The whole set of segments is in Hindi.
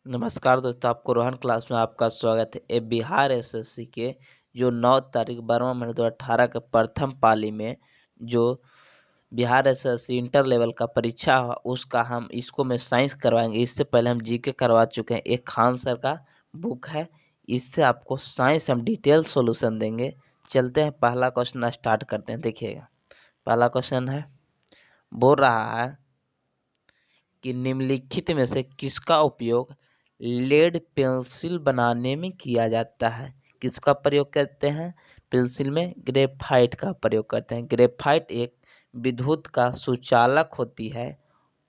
नमस्कार दोस्तों, आपको रोहन क्लास में आपका स्वागत है। ये बिहार एसएससी के जो 9 तारीख 12वां महीना 2018 के प्रथम पाली में जो बिहार एसएससी इंटर लेवल का परीक्षा हुआ उसका हम इसको में साइंस करवाएंगे। इससे पहले हम जीके करवा चुके हैं। एक खान सर का बुक है, इससे आपको साइंस हम डिटेल सॉल्यूशन देंगे। चलते हैं, पहला क्वेश्चन स्टार्ट करते हैं। देखिएगा, पहला क्वेश्चन है, बोल रहा है कि निम्नलिखित में से किसका उपयोग लेड पेंसिल बनाने में किया जाता है। किसका प्रयोग करते हैं पेंसिल में? ग्रेफाइट का प्रयोग करते हैं। ग्रेफाइट एक विद्युत का सुचालक होती है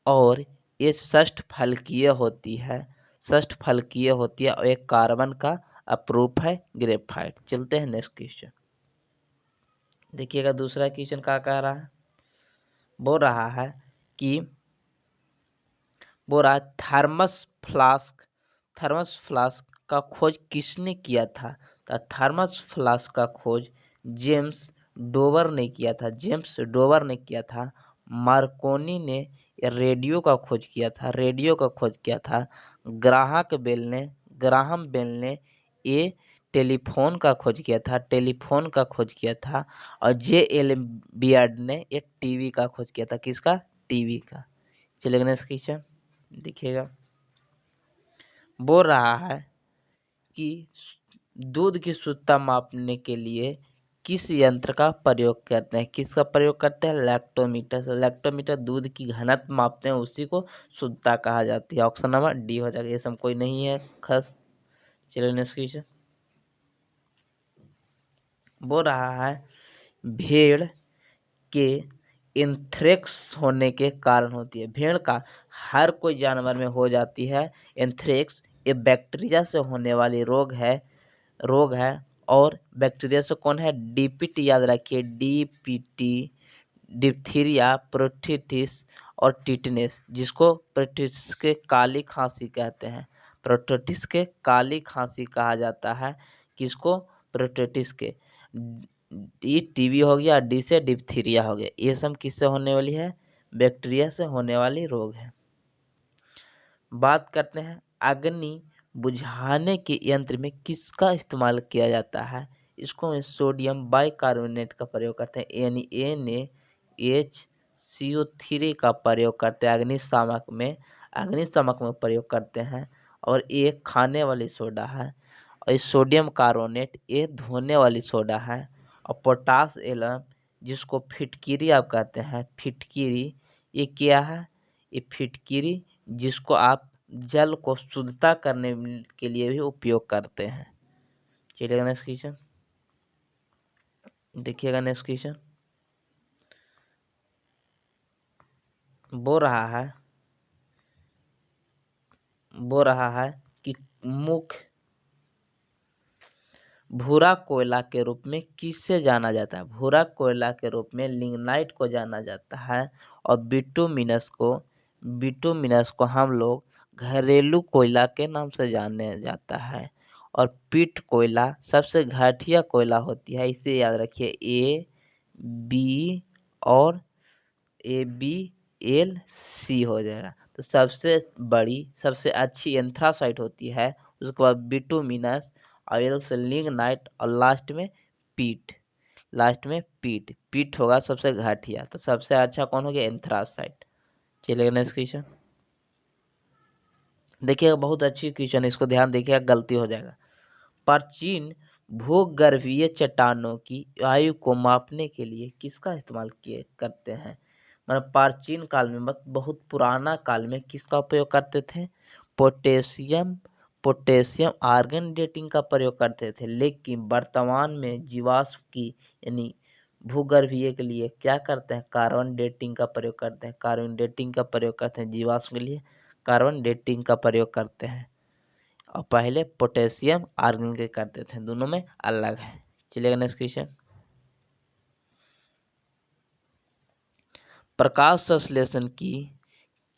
और ये षष्ठफलकीय होती है। षष्ठफलकीय होती है और एक कार्बन का अपरूप है ग्रेफाइट। चलते हैं नेक्स्ट क्वेश्चन। देखिएगा, दूसरा क्वेश्चन क्या कह रहा है, बोल रहा है कि बोरा थर्मस फ्लास्क का खोज किसने किया था? तो थर्मस फ्लास्क का खोज जेम्स डोवर ने किया था। जेम्स डोवर ने किया था। मार्कोनी ने रेडियो का खोज किया था। रेडियो का खोज किया था। ग्राहम बेल ने ये टेलीफोन का खोज किया था। टेलीफोन का खोज किया था। और J.L. बियर्ड ने एक टीवी का खोज किया था। किसका? टीवी का। चलेगा नेक्स्ट क्वेश्चन। देखिएगा, बोल रहा है कि दूध की शुद्धता मापने के लिए किस यंत्र का प्रयोग करते हैं? किसका प्रयोग करते हैं? लैक्टोमीटर से। लैक्टोमीटर दूध की घनत्व मापते हैं, उसी को शुद्धता कहा जाती है। ऑप्शन नंबर डी हो जाएगा। ये सब कोई नहीं है खास। चलिए नेक्स्ट क्वेश्चन। बोल रहा है भेड़ के एंथ्रेक्स होने के कारण होती है। भेड़ का हर कोई जानवर में हो जाती है एंथ्रेक्स। ये बैक्टीरिया से होने वाली रोग है। और बैक्टीरिया से कौन है? डीपीटी, याद रखिए, डीपीटी, डिप्थीरिया, प्रोटिटिस और टिटनेस, जिसको प्रोटिटिस के काली खांसी कहते हैं। प्रोटिटिस के काली खांसी कहा जाता है। किसको? प्रोटिटिस के। डी टीबी हो गया, डी से डिप्थीरिया हो गया। ये सब किससे होने वाली है? बैक्टीरिया से होने वाली रोग है। बात करते हैं अग्नि बुझाने के यंत्र में किसका इस्तेमाल किया जाता है। इसको में सोडियम बाइकार्बोनेट का प्रयोग करते हैं, यानी NaHCO3 का प्रयोग करते हैं। अग्निशामक में प्रयोग करते हैं। और ये खाने वाली सोडा है। और इस सोडियम कार्बोनेट ये धोने वाली सोडा है। और पोटास एलम, जिसको फिटकिरी आप कहते हैं, फिटकिरी ये क्या है? ये फिटकिरी जिसको आप जल को शुद्धता करने के लिए भी उपयोग करते हैं। चलिएगा नेक्स्ट क्वेश्चन। देखिएगा नेक्स्ट क्वेश्चन। बोल रहा है कि मुख्य भूरा कोयला के रूप में किससे जाना जाता है? भूरा कोयला के रूप में लिग्नाइट को जाना जाता है। और बिटुमिनस को हम लोग घरेलू कोयला के नाम से जाने जाता है। और पिट कोयला सबसे घटिया कोयला होती है, इसे याद रखिए। ABL C हो जाएगा। तो सबसे बड़ी सबसे अच्छी एंथ्रासाइट होती है, उसके बाद बिटुमिनस, ऑयल से लिग्नाइट और लास्ट में पीट होगा सबसे घटिया। तो सबसे अच्छा कौन हो गया? एंथ्रासाइट। चलिए नेक्स्ट क्वेश्चन। देखिएगा, बहुत अच्छी क्वेश्चन, इसको ध्यान देखिएगा, गलती हो जाएगा। प्राचीन भूगर्भीय चट्टानों की आयु को मापने के लिए किसका इस्तेमाल करते हैं? मतलब प्राचीन काल में, बहुत पुराना काल में किसका उपयोग करते थे? पोटेशियम आर्गन डेटिंग का प्रयोग करते थे। लेकिन वर्तमान में जीवाश्म की यानी भूगर्भीय के लिए क्या करते हैं? कार्बन डेटिंग का प्रयोग करते हैं। जीवाश्म के लिए कार्बन डेटिंग का प्रयोग करते हैं। और पहले पोटेशियम आर्गन के करते थे, दोनों में अलग है। चलिएगा नेक्स्ट क्वेश्चन। प्रकाश संश्लेषण की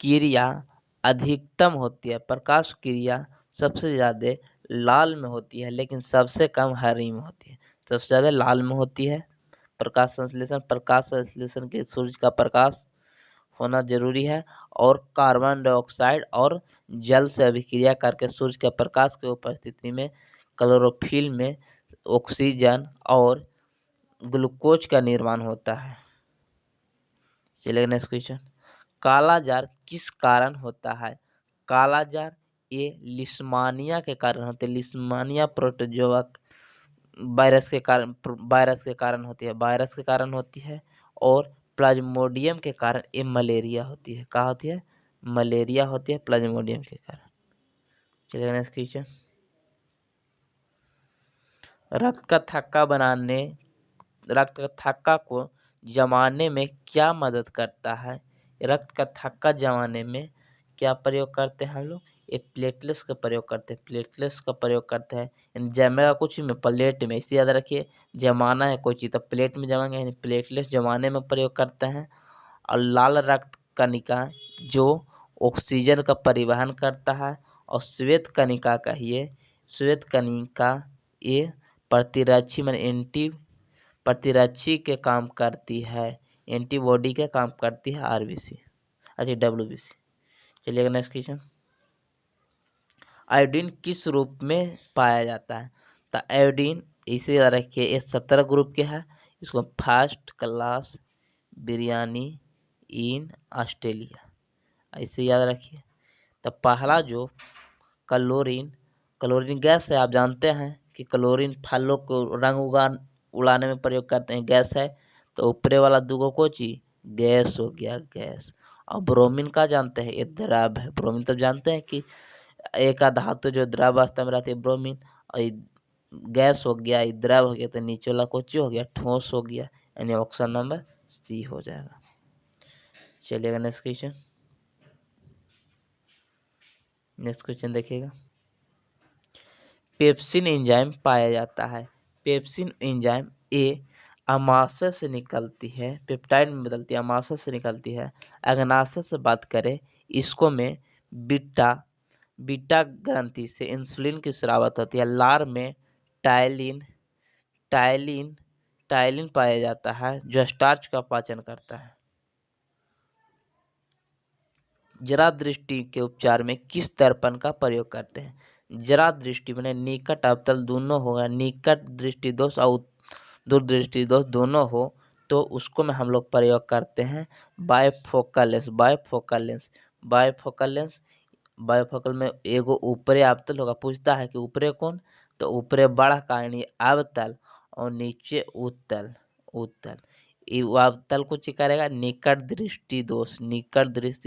क्रिया अधिकतम होती है। प्रकाश क्रिया सबसे ज़्यादा लाल में होती है, लेकिन सबसे कम हरी में होती है। सबसे ज़्यादा लाल में होती है प्रकाश संश्लेषण के सूर्य का प्रकाश होना जरूरी है, और कार्बन डाइऑक्साइड और जल से अभिक्रिया करके सूर्य के प्रकाश की उपस्थिति में क्लोरोफिल में ऑक्सीजन और ग्लूकोज का निर्माण होता है। चलिए नेक्स्ट क्वेश्चन, काला जार किस कारण होता है? काला जार ये लिस्मानिया के कारण होते हैं। लिस्मानिया प्रोटोजोआ वायरस के कारण होती है, वायरस के कारण होती है, और प्लाज्मोडियम के कारण ये मलेरिया होती है। क्या होती है? मलेरिया होती है प्लाज्मोडियम के कारण। चलिए नेक्स्ट क्वेश्चन, रक्त का थक्का को जमाने में क्या मदद करता है? रक्त का थक्का जमाने में क्या प्रयोग करते हैं हम लोग? ये प्लेटलेट्स का प्रयोग करते हैं। प्लेटलेट्स का प्रयोग करते हैं, यानी जमेगा कुछ में, प्लेट में। इसे याद रखिए, जमाना है कोई चीज़ तो प्लेट में जमाएंगे, यानी प्लेटलेट्स जमाने में प्रयोग करते हैं। और लाल रक्त कणिका जो ऑक्सीजन का परिवहन करता है, और श्वेत कणिका कहिए, श्वेत कणिका ये प्रतिरक्षी में एंटी प्रतिरक्षी के काम करती है, एंटीबॉडी के काम करती है, आरबीसी, अच्छा डब्ल्यूबीसी। चलिए नेक्स्ट क्वेश्चन, आयोडीन किस रूप में पाया जाता है? तो आयोडीन इसे याद रखिए, ये 17 ग्रुप के है। इसको first class biryani in Australia, ऐसे याद रखिए। तो पहला जो क्लोरीन, क्लोरीन गैस है, आप जानते हैं कि क्लोरीन फलों को रंग उड़ाने में प्रयोग करते हैं, गैस है। तो ऊपरे वाला दूगो कोची गैस हो गया, गैस। और ब्रोमीन का जानते हैं, ये द्रव है। ब्रोमीन तो जानते हैं कि एक धातु जो द्रव अवस्था में रहती है, ब्रोमीन। और ये गैस हो गया, ये द्रव हो गया, तो नीचे वाला कोची हो गया, ठोस हो गया, यानी ऑप्शन नंबर सी हो जाएगा। चलिएगा नेक्स्ट क्वेश्चन, नेक्स्ट क्वेश्चन देखिएगा, पेप्सिन एंजाइम पाया जाता है। पेप्सिन एंजाइम ए अमाशय से निकलती है, पेप्टाइड में बदलती है, अमाशय से निकलती है। अग्नाशय से बात करें, इसको में बीटा ग्रंथि से इंसुलिन की स्रावत होती है। लार में टायलिन टायलिन टायलिन पाया जाता है, जो स्टार्च का पाचन करता है। जरा दृष्टि के उपचार में किस दर्पण का प्रयोग करते हैं? जरा दृष्टि मैंने निकट अवतल दोनों होगा, निकट दृष्टि दोष और दूर दृष्टि दोष दोनों हो, तो उसको में हम लोग प्रयोग करते हैं बायफोकल लेंस। बायफोकल में एगो ऊपरे अवतल होगा, पूछता है कि ऊपरे कौन, तो ऊपरे बड़ा का यानी अवतल, और नीचे उत्तल। अवतल को करेगा निकट दृष्टि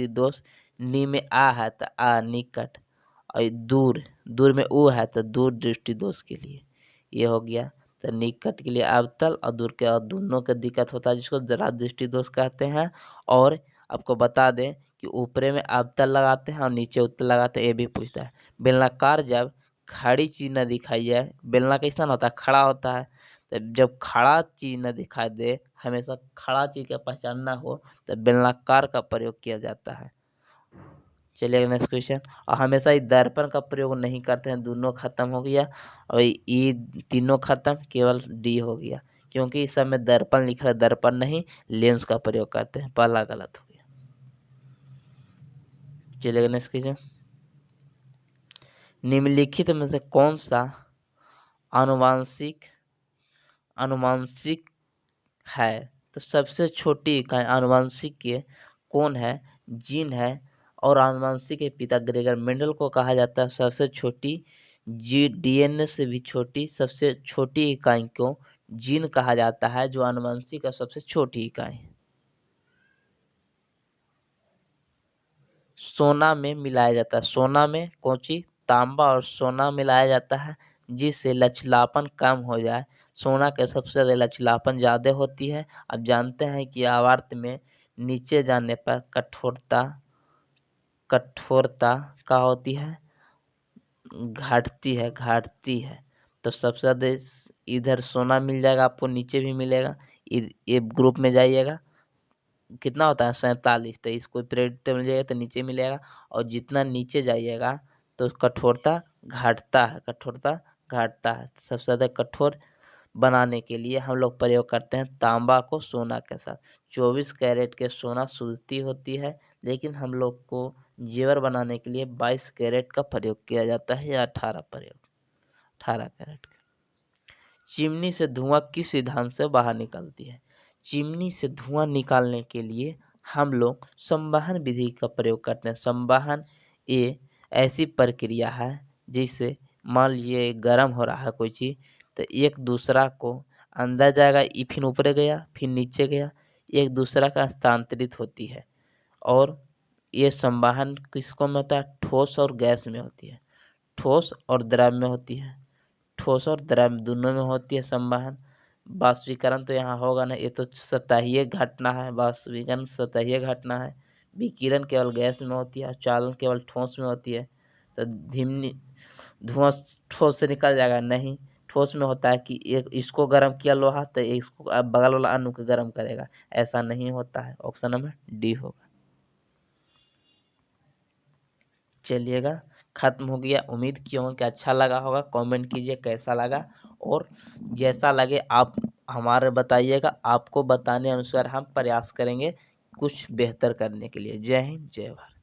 दोष, नी में आ है तो आ निकट, और दूर में ऊ है तो दूर दृष्टि दोष के लिए ये हो गया। तो निकट के लिए अवतल और दूर के, और दोनों का दिक्कत होता है, जिसको जरा दृष्टि दोष कहते हैं। और आपको बता दें कि ऊपरे में अवतल लगाते हैं और नीचे उत्तल लगाते हैं, ये भी पूछता है। बेलनाकार जब खड़ी चीज न दिखाई जाए, बेलना कैसा होता है, खड़ा होता है, तो जब खड़ा चीज न दिखाई दे, हमेशा खड़ा चीज का पहचानना हो, तो बेलनाकार का प्रयोग किया जाता है। चलिए नेक्स्ट क्वेश्चन, और हमेशा ये दर्पण का प्रयोग नहीं करते हैं, दोनों खत्म हो गया, और ये तीनों खत्म, केवल डी हो गया, क्योंकि इस सब में दर्पण लिखा है, दर्पण नहीं लेंस का प्रयोग करते हैं, पहला गलत हो गया। चलिए नेक्स्ट क्वेश्चन, निम्नलिखित में से कौन सा आनुवांशिक है? तो सबसे छोटी इकाई आनुवांशिक के कौन है? जीन है। और आनुवांशिक के पिता ग्रेगर मेंडल को कहा जाता है सबसे छोटी, डीएनए से भी छोटी सबसे छोटी इकाई को जीन कहा जाता है, जो आनुवांशिक का सबसे छोटी इकाई है। सोना में मिलाया जाता है, सोना में कौची, तांबा और सोना मिलाया जाता है, जिससे लचीलापन कम हो जाए। सोना के सबसे ज़्यादा लचीलापन ज़्यादा होती है। अब जानते हैं कि आवर्त में नीचे जाने पर कठोरता का होती है, घटती है। तो सबसे ज़्यादा इधर सोना मिल जाएगा आपको, नीचे भी मिलेगा। ये ग्रुप में जाइएगा, कितना होता है 47, तो इसको प्रेडिक्ट मिल जाएगा तो नीचे मिलेगा। और जितना नीचे जाइएगा तो कठोरता घटता है, सबसे ज़्यादा कठोर बनाने के लिए हम लोग प्रयोग करते हैं तांबा को सोना के साथ। 24 कैरेट के सोना शुद्धि होती है, लेकिन हम लोग को जेवर बनाने के लिए 22 कैरेट का प्रयोग किया जाता है या 18 कैरेट का। चिमनी से धुआं किस सिद्धांत से बाहर निकलती है? चिमनी से धुआं निकालने के लिए हम लोग संवहन विधि का प्रयोग करते हैं। संवहन ये ऐसी प्रक्रिया है जिससे मान लीजिए गर्म हो रहा है कोई चीज़, तो एक दूसरा को अंदर जाएगा, ये फिर ऊपर गया, फिर नीचे गया, एक दूसरा का हस्तांतरित होती है। और ये संवहन किसको में होता है? ठोस और गैस में होती है, ठोस और द्रव में होती है। ठोस और द्रव दोनों में होती है संवहन। वाष्पीकरण तो यहाँ होगा ना, ये तो सतहीय घटना है, वाष्पीकरण सतहीय घटना है। विकिरण केवल गैस में होती है, चालन केवल ठोस में होती है। तो धीमी धुआं ठोस से निकल जाएगा? नहीं, ठोस में होता है कि एक इसको गर्म किया लोहा तो इसको अब बगल वाला अणु को गर्म करेगा, ऐसा नहीं होता है। ऑप्शन नंबर डी होगा। चलिएगा, खत्म हो गया। उम्मीद की हूँ कि अच्छा लगा होगा। कमेंट कीजिए कैसा लगा, और जैसा लगे आप हमारे बताइएगा। आपको बताने अनुसार हम प्रयास करेंगे कुछ बेहतर करने के लिए। जय हिंद, जय भारत।